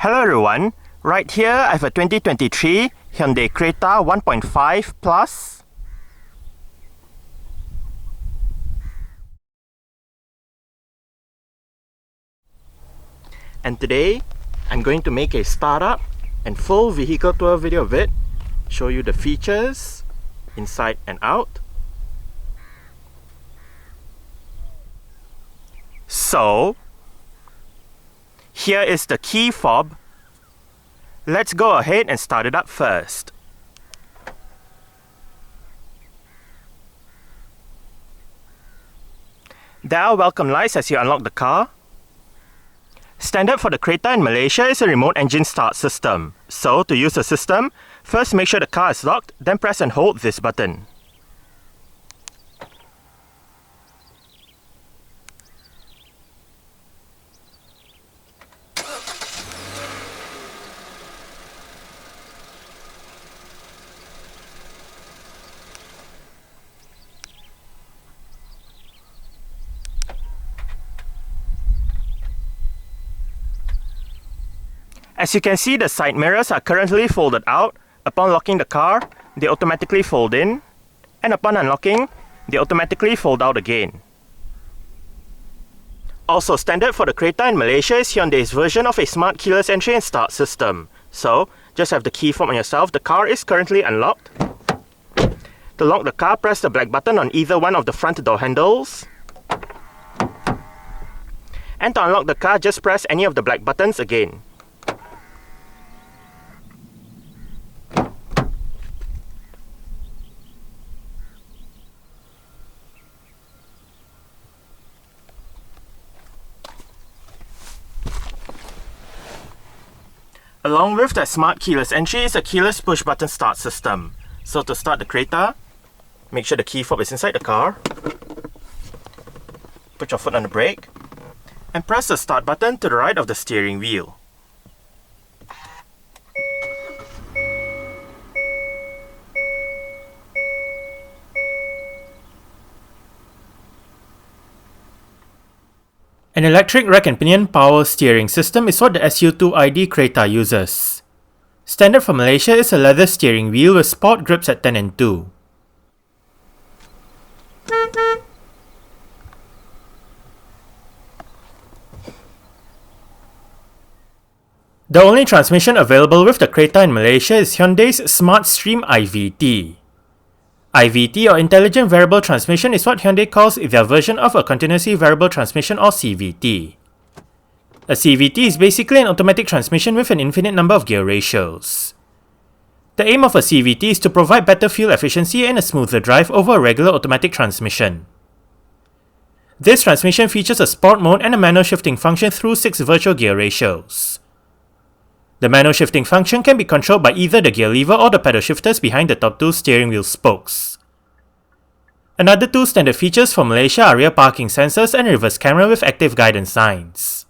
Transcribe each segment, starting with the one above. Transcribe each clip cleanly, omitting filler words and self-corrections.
Hello everyone, right here I have a 2023 Hyundai CRETA 1.5 Plus. And today I'm going to make a startup and full vehicle tour video of it, show you the features inside and out. So here is the key fob. Let's go ahead and start it up first. There are welcome lights as you unlock the car. Standard for the CRETA in Malaysia is a remote engine start system. So to use the system, first make sure the car is locked, then press and hold this button. As you can see, the side mirrors are currently folded out. Upon locking the car, they automatically fold in, and upon unlocking, they automatically fold out again. Also standard for the CRETA in Malaysia is Hyundai's version of a smart keyless entry and start system. So, just have the key fob on yourself. The car is currently unlocked. To lock the car, press the black button on either one of the front door handles. And to unlock the car, just press any of the black buttons again. Along with the smart keyless entry is a keyless push button start system. So to start the CRETA, make sure the key fob is inside the car. Put your foot on the brake and press the start button to the right of the steering wheel. An electric rack and pinion power steering system is what the SU2ID CRETA uses. Standard for Malaysia is a leather steering wheel with sport grips at 10 and 2. The only transmission available with the CRETA in Malaysia is Hyundai's Smartstream IVT. IVT or Intelligent Variable Transmission is what Hyundai calls their version of a Continuously Variable Transmission or CVT. A CVT is basically an automatic transmission with an infinite number of gear ratios. The aim of a CVT is to provide better fuel efficiency and a smoother drive over a regular automatic transmission. This transmission features a sport mode and a manual shifting function through 6 virtual gear ratios. The manual shifting function can be controlled by either the gear lever or the pedal shifters behind the top 2 steering wheel spokes. Another 2 standard features for Malaysia are rear parking sensors and a reverse camera with active guidance signs.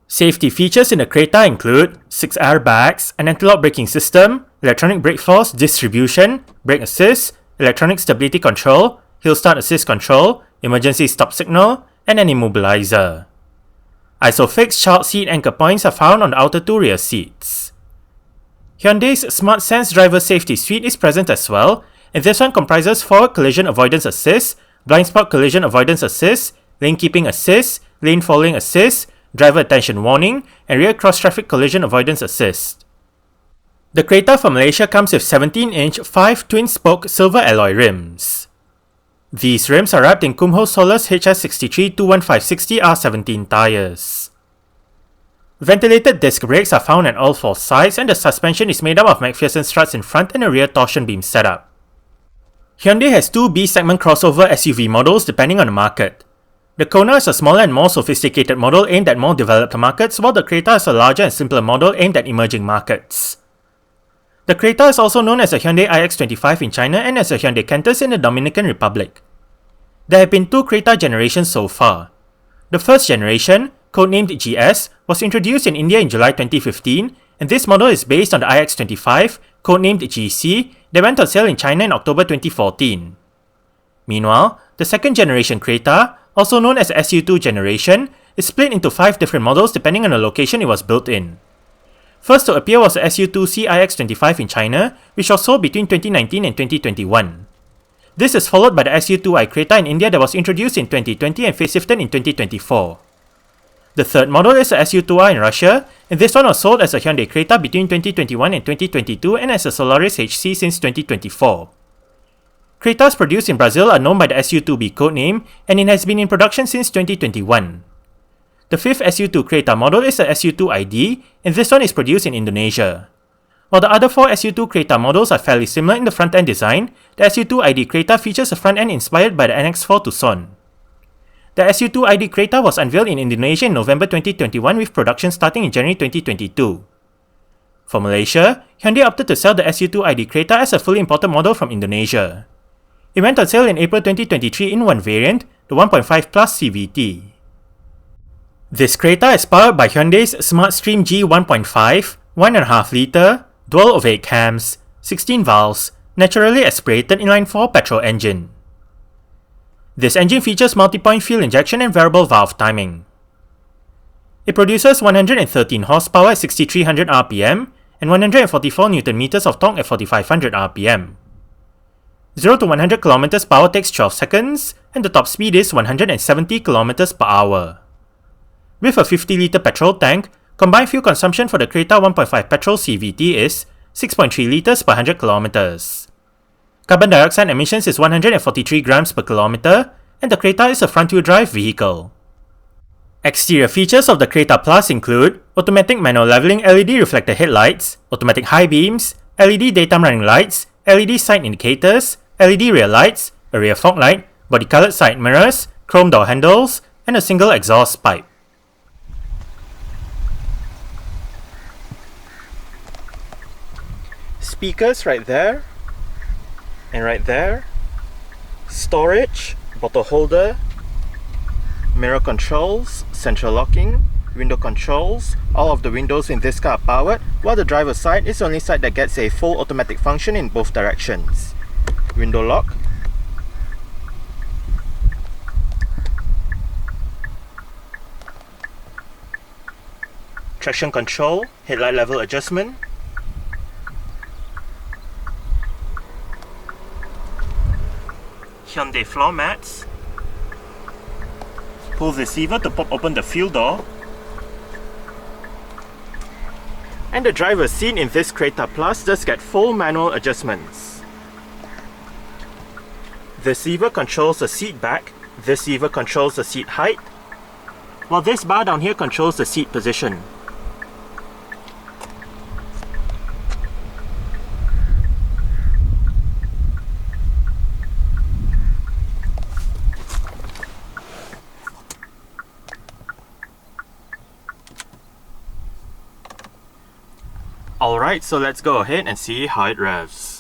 Safety features in the CRETA include 6 airbags, an anti-lock braking system, electronic brake force distribution, brake assist, electronic stability control, hill start assist control, emergency stop signal, and an immobilizer. ISOFIX child seat anchor points are found on the outer 2 rear seats. Hyundai's Smart Sense driver safety suite is present as well, and this one comprises forward collision avoidance assist, blind spot collision avoidance assist, lane keeping assist, lane following assist, driver attention warning, and rear cross-traffic collision avoidance assist. The CRETA for Malaysia comes with 17-inch 5 twin-spoke silver alloy rims. These rims are wrapped in Kumho Solus HS63 215/60 R17 tyres. Ventilated disc brakes are found on all 4 sides, and the suspension is made up of McPherson struts in front and a rear torsion beam setup. Hyundai has 2 B-segment crossover SUV models depending on the market. The Kona is a smaller and more sophisticated model aimed at more developed markets, while the CRETA is a larger and simpler model aimed at emerging markets. The CRETA is also known as a Hyundai iX25 in China and as a Hyundai Cantus in the Dominican Republic. There have been 2 CRETA generations so far. The first generation, codenamed GS, was introduced in India in July 2015, and this model is based on the iX25, codenamed GC, that went on sale in China in October 2014. Meanwhile, the second generation CRETA, also known as SU2 generation, is split into 5 different models depending on the location it was built in. First to appear was the SU2 CIX25 in China, which was sold between 2019 and 2021. This is followed by the SU2i CRETA in India that was introduced in 2020 and facelifted in 2024. The third model is the SU2i in Russia, and this one was sold as a Hyundai CRETA between 2021 and 2022 and as a Solaris HC since 2024. CRETAs produced in Brazil are known by the SU2B codename, and it has been in production since 2021. The fifth SU2 CRETA model is the SU2ID, and this one is produced in Indonesia. While the other four SU2 CRETA models are fairly similar in the front-end design, the SU2ID CRETA features a front-end inspired by the NX4 Tucson. The SU2ID CRETA was unveiled in Indonesia in November 2021 with production starting in January 2022. For Malaysia, Hyundai opted to sell the SU2ID CRETA as a fully imported model from Indonesia. It went on sale in April 2023 in one variant, the 1.5 Plus CVT. This CRETA is powered by Hyundai's Smartstream G1.5, 1.5 litre, dual ovate cams, 16 valves, naturally aspirated inline-4 petrol engine. This engine features multi-point fuel injection and variable valve timing. It produces 113 horsepower at 6300 rpm and 144 Nm of torque at 4500 rpm. 0 to 100 km per hour takes 12 seconds, and the top speed is 170 km per hour. With a 50 litre petrol tank, combined fuel consumption for the CRETA 1.5 petrol CVT is 6.3 litres per 100 km. Carbon dioxide emissions is 143 grams per kilometer, and the CRETA is a front-wheel drive vehicle. Exterior features of the CRETA Plus include automatic manual leveling LED reflector headlights, automatic high beams, LED daytime running lights, LED side indicators, LED rear lights, a rear fog light, body-colored side mirrors, chrome door handles, and a single exhaust pipe. Speakers right there, and right there, storage, bottle holder, mirror controls, central locking, window controls. All of the windows in this car are powered, while the driver's side is the only side that gets a full automatic function in both directions. Window lock, traction control, headlight level adjustment, Hyundai floor mats, pull this lever to pop open the fuel door, and the driver's seat in this CRETA Plus does get full manual adjustments. This lever controls the seat back, this lever controls the seat height, while this bar down here controls the seat position. Alright, so let's go ahead and see how it revs.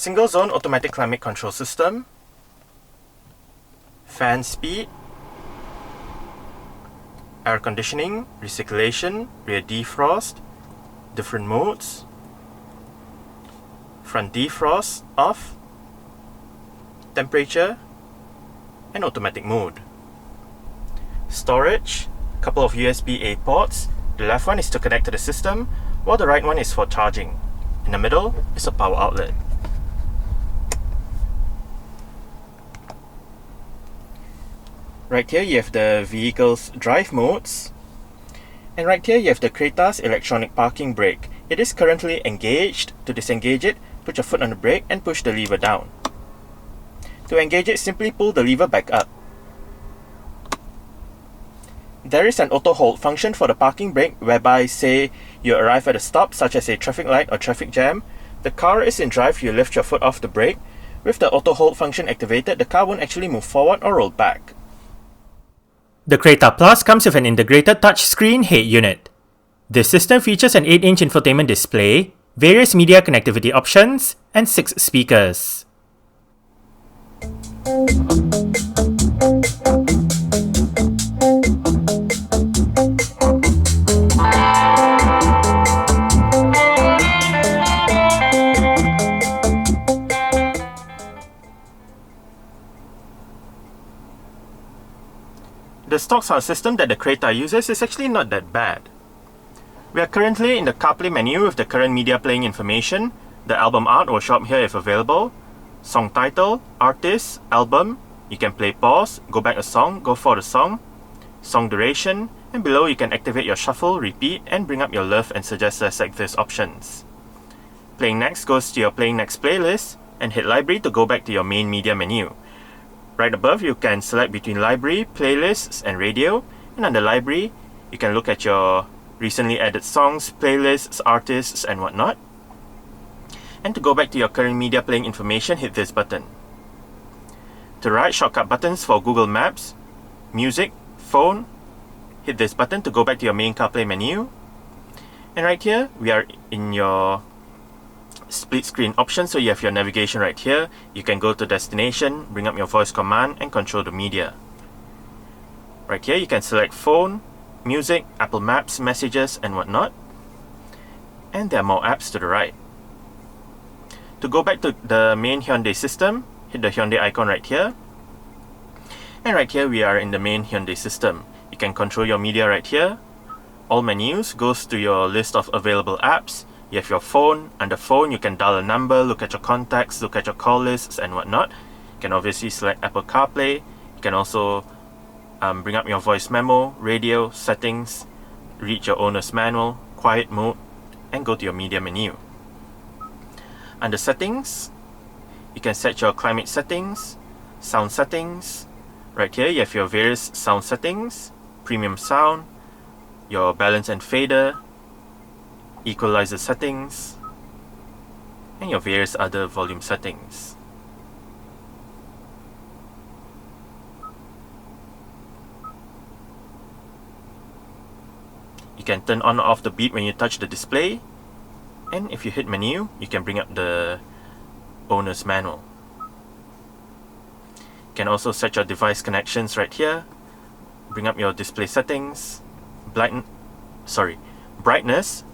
single zone automatic climate control system, fan speed, air conditioning, recirculation, rear defrost, different modes, front defrost off, temperature, and automatic mode. Storage, couple of USB-A ports. The left one is to connect to the system, while the right one is for charging. In the middle is a power outlet. Right here you have the vehicle's drive modes, and right here you have the CRETA's electronic parking brake. It is currently engaged. To disengage it, put your foot on the brake and push the lever down. To engage it, simply pull the lever back up. There is an auto hold function for the parking brake, whereby say you arrive at a stop such as a traffic light or traffic jam, the car is in drive, you lift your foot off the brake. With the auto hold function activated, the car won't actually move forward or roll back. The CRETA Plus comes with an integrated touchscreen head unit. This system features an 8-inch infotainment display, various media connectivity options, and 6 speakers. The stock sound system that the CRETA uses is actually not that bad. We are currently in the CarPlay menu with the current media playing information. The album art will show up here if available. Song title, artist, album. You can play pause, go back a song, go for the song. Song duration, and below you can activate your shuffle, repeat, and bring up your love and suggest less like this options. Playing next goes to your playing next playlist, and hit library to go back to your main media menu. Right above you can select between library, playlists, and radio, and under library you can look at your recently added songs, playlists, artists, and whatnot. And to go back to your current media playing information, hit this button. To the right, shortcut buttons for Google Maps, music, phone. Hit this button to go back to your main CarPlay menu. And right here, we are in your split screen option, so you have your navigation right here. You can go to destination, bring up your voice command, and control the media. Right here, you can select phone, music, Apple Maps, messages, and whatnot. And there are more apps to the right. To go back to the main Hyundai system, hit the Hyundai icon right here. And right here we are in the main Hyundai system. You can control your media right here. All menus goes to your list of available apps. You have your phone. Under phone you can dial a number, look at your contacts, look at your call lists, and whatnot. You can obviously select Apple CarPlay. You can also bring up your voice memo, radio, settings, read your owner's manual, quiet mode, and go to your media menu. Under settings, you can set your climate settings, sound settings. Right here you have your various sound settings, premium sound, your balance and fader, equalizer settings, and your various other volume settings. You can turn on or off the beep when you touch the display, and if you hit menu, you can bring up the owner's manual. You can also set your device connections right here, bring up your display settings, brightness,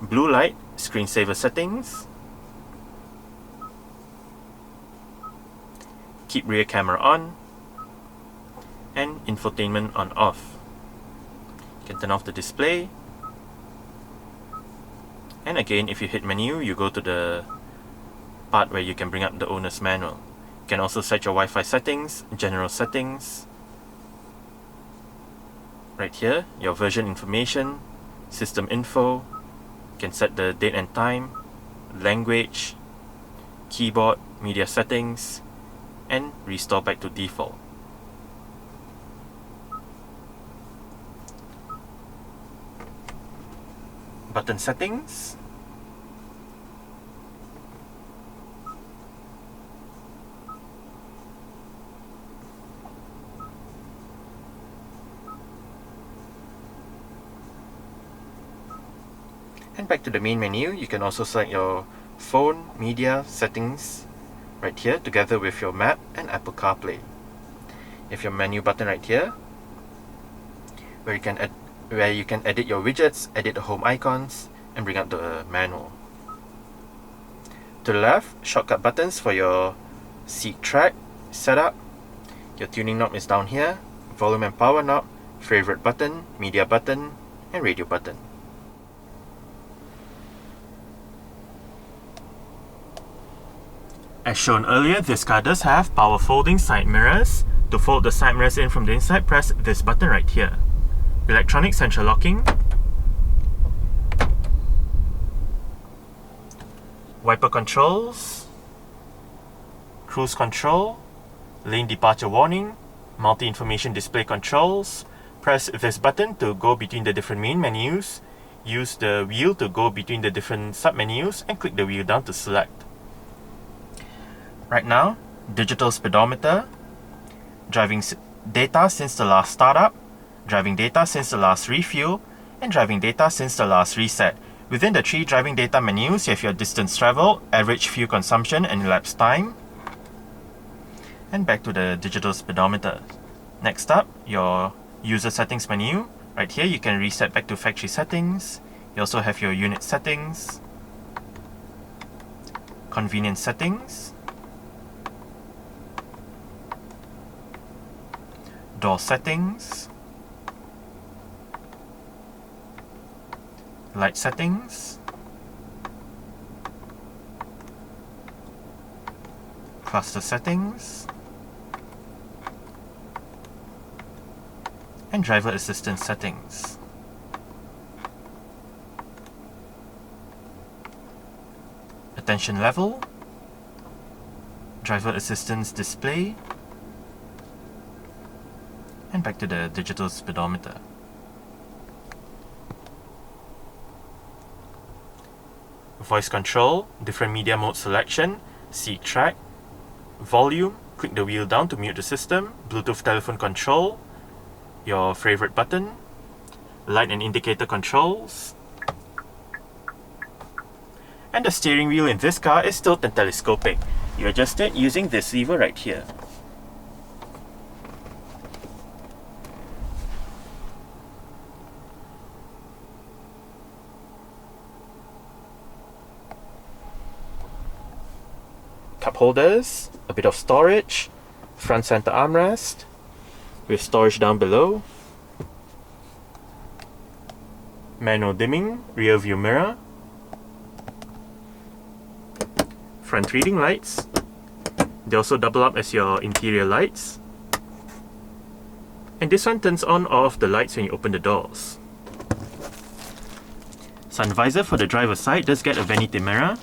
blue light, screensaver settings, keep rear camera on, and infotainment on off. You can turn off the display. And again, if you hit menu, you go to the part where you can bring up the owner's manual. You can also set your Wi-Fi settings, general settings. Right here, your version information, system info. You can set the date and time, language, keyboard, media settings, and restore back to default. Button settings. And back to the main menu, you can also select your phone, media, settings, right here together with your map and Apple CarPlay. You have your menu button right here where you can edit your widgets, edit the home icons, and bring up the manual. To the left, shortcut buttons for your seat track setup. Your tuning knob is down here, volume and power knob, favorite button, media button, and radio button. As shown earlier, this car does have power folding side mirrors. To fold the side mirrors in from the inside, press this button right here. Electronic central locking, wiper controls, cruise control, lane departure warning, multi-information display controls. Press this button to go between the different main menus, use the wheel to go between the different sub-menus, and click the wheel down to select. Right now, digital speedometer, driving data since the last startup, driving data since the last refuel, and driving data since the last reset. Within the three driving data menus, you have your distance travel, average fuel consumption, and elapsed time. And back to the digital speedometer. Next up, your user settings menu. Right here, you can reset back to factory settings. You also have your unit settings, convenience settings, door settings, light settings, cluster settings, and driver assistance settings. Attention level, driver assistance display, and back to the digital speedometer. Voice control, different media mode selection, seat track, volume, click the wheel down to mute the system, Bluetooth telephone control, your favorite button, light and indicator controls, and the steering wheel in this car is tilt and telescopic. You adjust it using this lever right here. Cup holders, a bit of storage, front center armrest with storage down below, manual dimming, rear view mirror, front reading lights. They also double up as your interior lights, and this one turns on or off the lights when you open the doors. Sun visor for the driver's side does get a vanity mirror.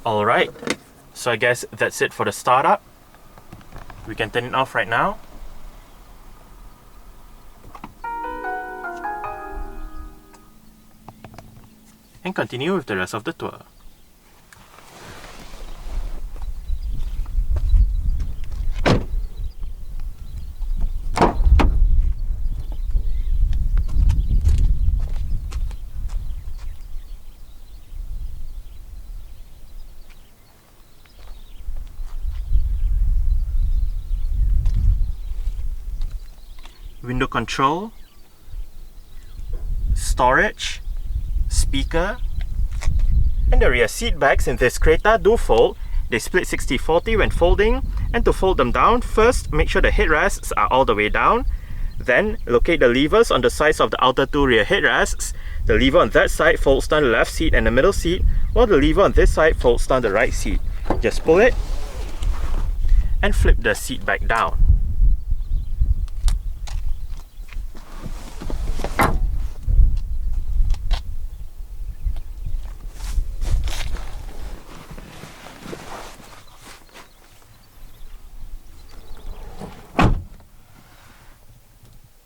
Alright, so I guess that's it for the startup. We can turn it off right now. And continue with the rest of the tour. Window control, storage, speaker, and the rear seat backs in this Creta do fold. They split 60-40 when folding, and to fold them down, first make sure the headrests are all the way down. Then locate the levers on the sides of the outer two rear headrests. The lever on that side folds down the left seat and the middle seat, while the lever on this side folds down the right seat. Just pull it and flip the seat back down.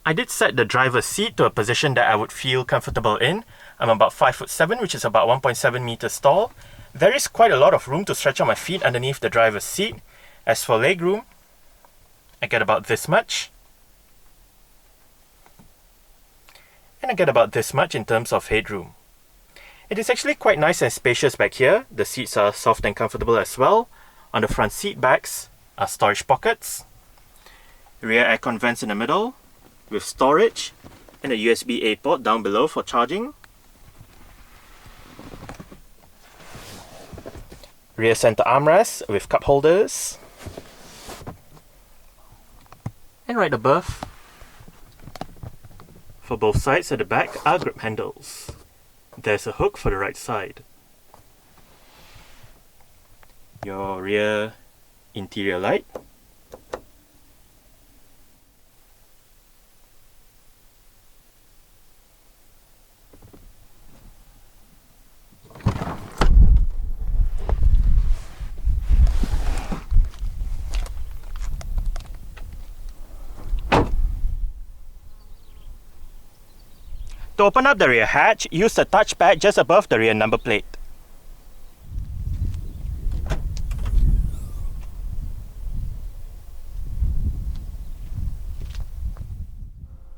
I did set the driver's seat to a position that I would feel comfortable in. I'm about 5'7", which is about 1.7 meters tall. There is quite a lot of room to stretch out my feet underneath the driver's seat. As for legroom, I get about this much. And I get about this much in terms of headroom. It is actually quite nice and spacious back here. The seats are soft and comfortable as well. On the front seat backs are storage pockets. Rear aircon vents in the middle with storage and a USB-A port down below for charging. Rear center armrest with cup holders. And right above, for both sides at the back, are grip handles. There's a hook for the right side. Your rear interior light. To open up the rear hatch, use the touchpad just above the rear number plate.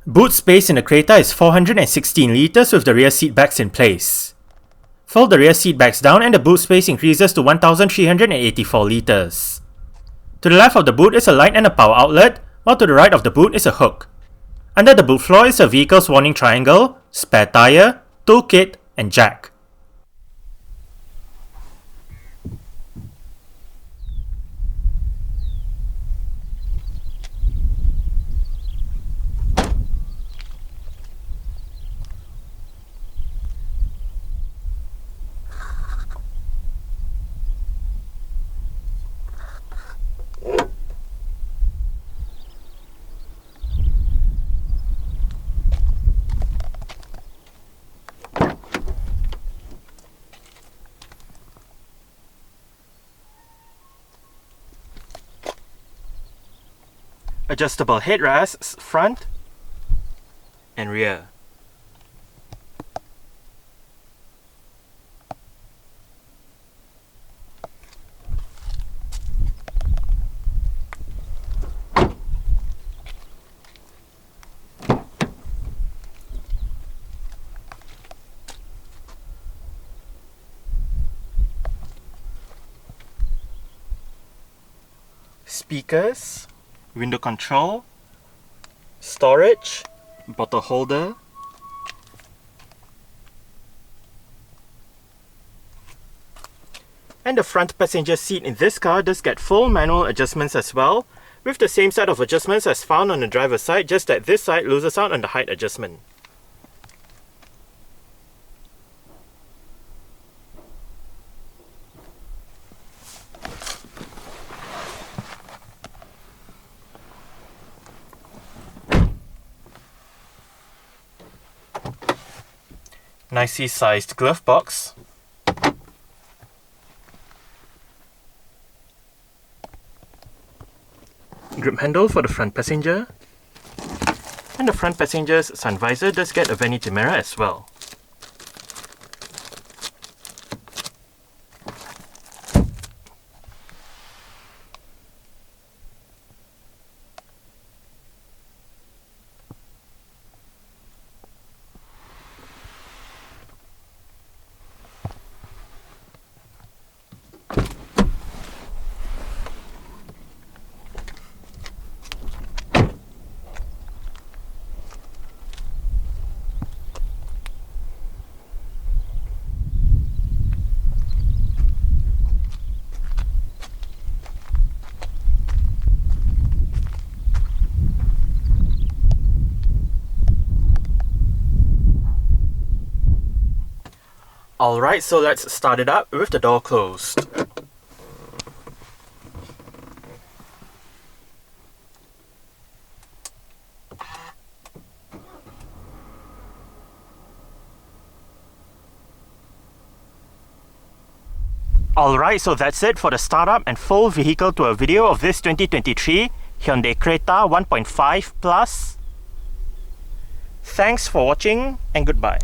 Boot space in the Creta is 416 litres with the rear seat backs in place. Fold the rear seat backs down and the boot space increases to 1384 litres. To the left of the boot is a light and a power outlet, while to the right of the boot is a hook. Under the boot floor is a vehicle's warning triangle, spare tyre, toolkit, and jack. Adjustable headrests, front and rear. Speakers, window control, storage, bottle holder, and the front passenger seat in this car does get full manual adjustments as well, with the same set of adjustments as found on the driver's side, just that this side loses out on the height adjustment. Nicely sized glove box. Grip handle for the front passenger. And the front passenger's sun visor does get a vanity mirror as well. Alright, so let's start it up with the door closed. Alright, so that's it for the startup and full vehicle tour video of this 2023 Hyundai CRETA 1.5 Plus. Thanks for watching and goodbye.